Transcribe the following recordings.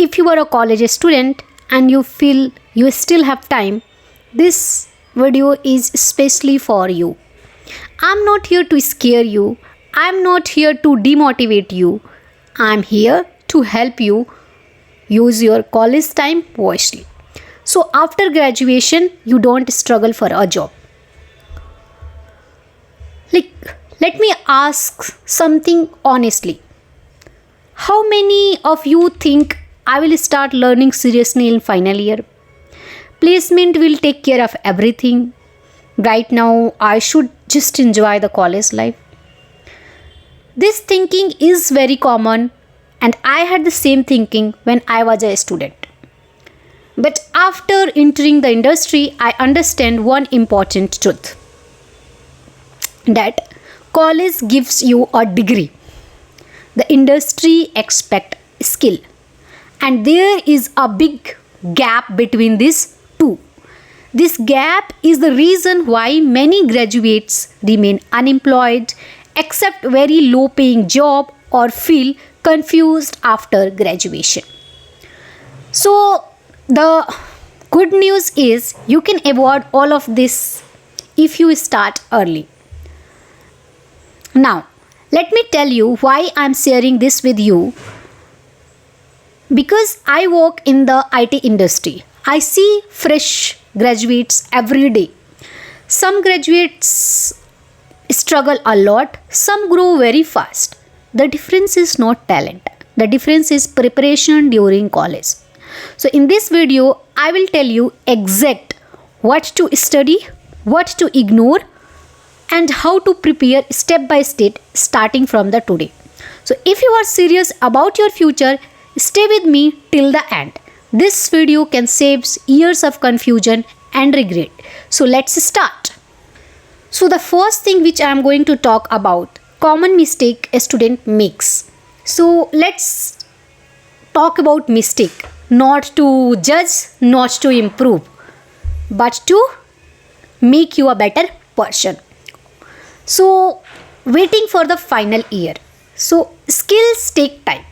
if you are a college student and you feel you still have time, this video is especially for you. I'm not here to scare you. I'm not here to demotivate you. I'm here to help you use your college time wisely. So after graduation, you don't struggle for a job. Let me ask something honestly. How many of you think I will start learning seriously in final year? Placement will take care of everything. Right now, I should just enjoy the college life. This thinking is very common, and I had the same thinking when I was a student. But after entering the industry, I understand one important truth, that college gives you a degree. The industry expects skill, and there is a big gap between these two. This gap is the reason why many graduates remain unemployed, accept very low paying job, or feel confused after graduation. So the good news is you can avoid all of this if you start early. Now, let me tell you why I'm sharing this with you. Because I work in the IT industry, I see fresh graduates every day. Some graduates struggle a lot, some grow very fast. The difference is not talent, the difference is preparation during college. So in this video, I will tell you exact what to study, what to ignore, and how to prepare step by step starting from the today. So if you are serious about your future, stay with me till the end. This video can save years of confusion and regret. So let's start. So the first thing which I am going to talk about, common mistake a student makes. So let's talk about mistake, not to judge, not to improve, but to make you a better person. So waiting for the final year. So skills take time.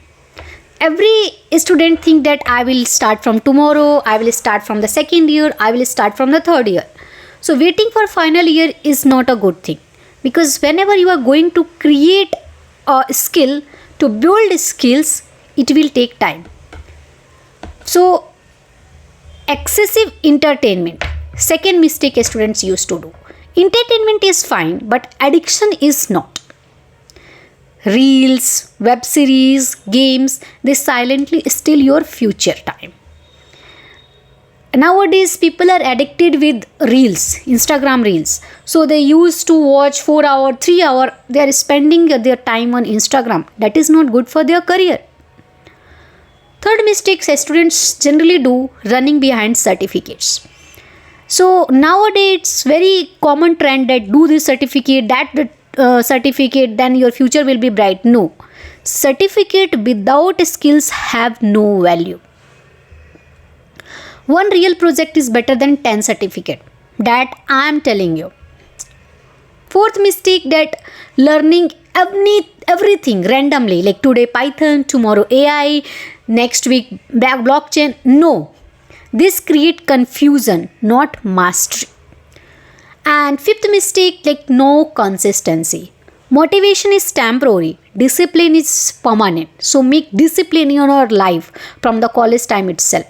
Every student think that I will start from tomorrow, I will start from the second year, I will start from the third year. So waiting for final year is not a good thing, because whenever you are going to create a skill, to build skills, it will take time. So excessive entertainment, second mistake students used to do. Entertainment is fine, but addiction is not. Reels, web series, games, they silently steal your future time. Nowadays, people are addicted with reels, Instagram reels. So they used to watch 4 hour, 3 hour. They are spending their time on Instagram. That is not good for their career. Third mistake students generally do, running behind certificates. So nowadays it's very common trend that do this certificate, that certificate, then your future will be bright. No, certificate without skills have no value. One real project is better than 10 certificate. That I am telling you. Fourth mistake, that learning everything randomly, like today Python, tomorrow AI, next week blockchain. No. This create confusion, not mastery. And fifth mistake, like no consistency. Motivation is temporary, discipline is permanent. So make discipline in your life from the college time itself.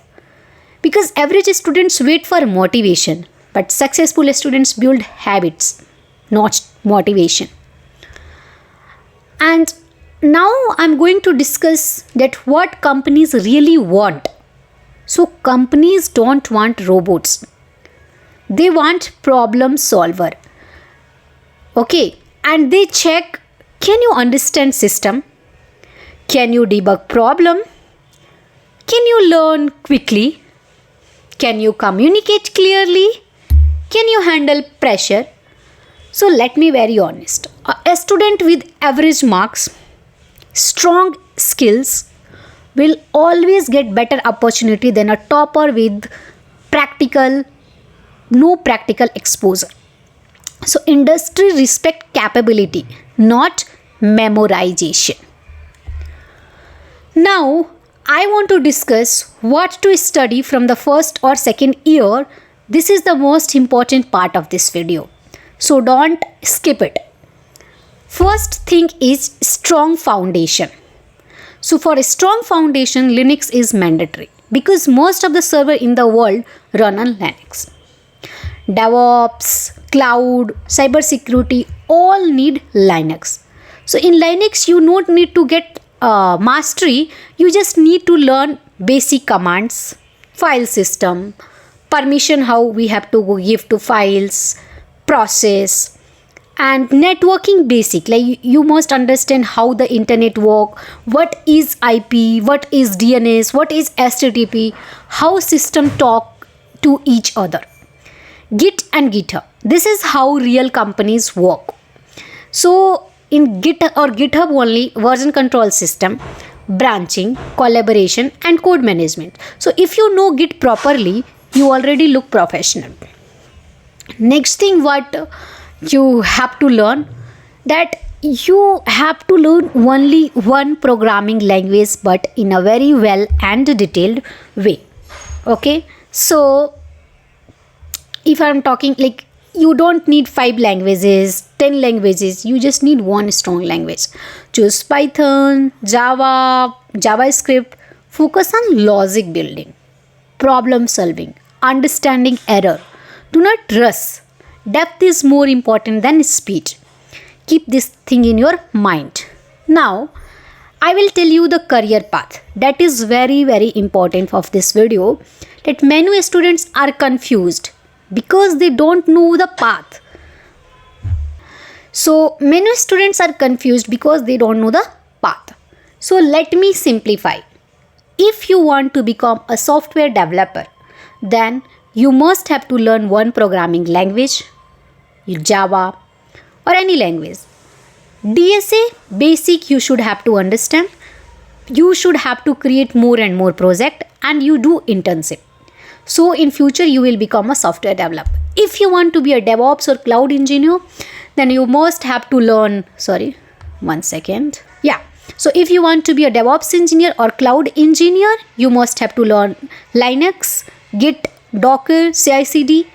Because average students wait for motivation, but successful students build habits, not motivation. And now I'm going to discuss that what companies really want. So companies don't want robots. They want problem solver. Okay, and they check, can you understand system? Can you debug problem? Can you learn quickly? Can you communicate clearly? Can you handle pressure? So let me be very honest. A student with average marks, strong skills, will always get better opportunity than a topper with no practical exposure. So industry respect capability, not memorization. Now I want to discuss what to study from the first or second year. This is the most important part of this video, so don't skip it. First thing is strong foundation. So for a strong foundation, Linux is mandatory because most of the server in the world run on Linux. DevOps, cloud, cybersecurity all need Linux. So in Linux, you don't need to get mastery. You just need to learn basic commands, file system, permission how we have to give to files, process, and networking basic. Like you must understand how the internet work, what is IP, what is DNS, what is HTTP, how system talk to each other. Git and GitHub. This is how real companies work. So in Git or GitHub only, version control system, branching, collaboration, and code management. So if you know Git properly, you already look professional. Next thing what you have to learn, that you have to learn only one programming language, but in a very well and detailed way. Okay, so if I'm talking like you don't need 5 languages, 10 languages, you just need one strong language. Choose Python, Java, JavaScript. Focus on logic building, problem solving, understanding error. Do not rush. Depth is more important than speed. Keep this thing in your mind. Now, I will tell you the career path. That is very, very important of this video. That many students are confused because they don't know the path. So many students are confused because they don't know the path. So let me simplify. If you want to become a software developer, then you must have to learn one programming language, Java or any language. DSA basic you should have to understand. You should have to create more and more project, and you do internship. So in future you will become a software developer. If you want to be a DevOps or cloud engineer, then you must have to learn, so if you want to be a DevOps engineer or cloud engineer, you must have to learn Linux, Git, Docker, CI/CD,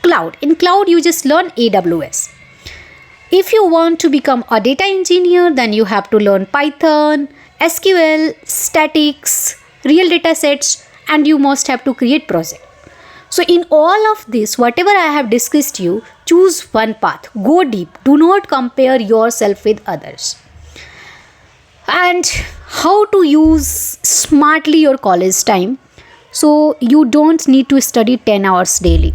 cloud. In cloud you just learn AWS. If you want to become a data engineer, then you have to learn Python, SQL, statics, real data sets, and you must have to create project. So in all of this, whatever I have discussed you, choose one path. Go deep. Do not compare yourself with others. And how to use smartly your college time. So you don't need to study 10 hours daily.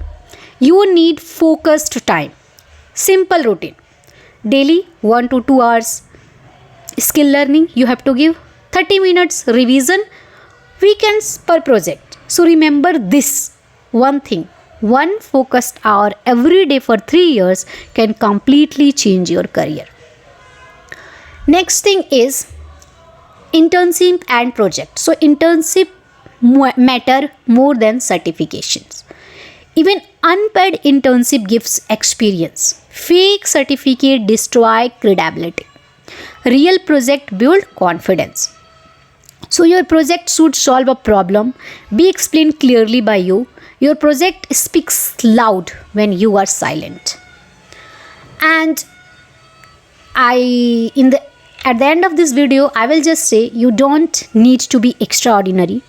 You need focused time. Simple routine. Daily 1 to 2 hours. Skill learning you have to give. 30 minutes revision. Weekends per project. So remember this one thing. One focused hour every day for 3 years can completely change your career. Next thing is internship and project. So internship matter more than certifications. Even unpaid internship gives experience. Fake certificate destroy credibility. Real project build confidence. So your project should solve a problem, be explained clearly by you. Your project speaks loud when you are silent. And at the end of this video, I will just say you don't need to be extraordinary.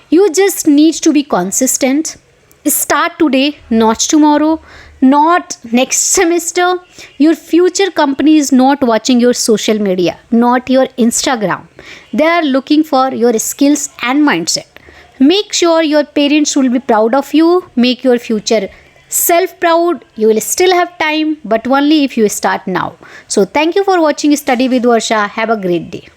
You just need to be consistent. Start today, not tomorrow, not next semester. Your future company is not watching your social media, not your Instagram. They are looking for your skills and mindset. Make sure your parents will be proud of you. Make your future self proud. You will still have time, but only if you start now. So thank you for watching Study with Varsha. Have a great day.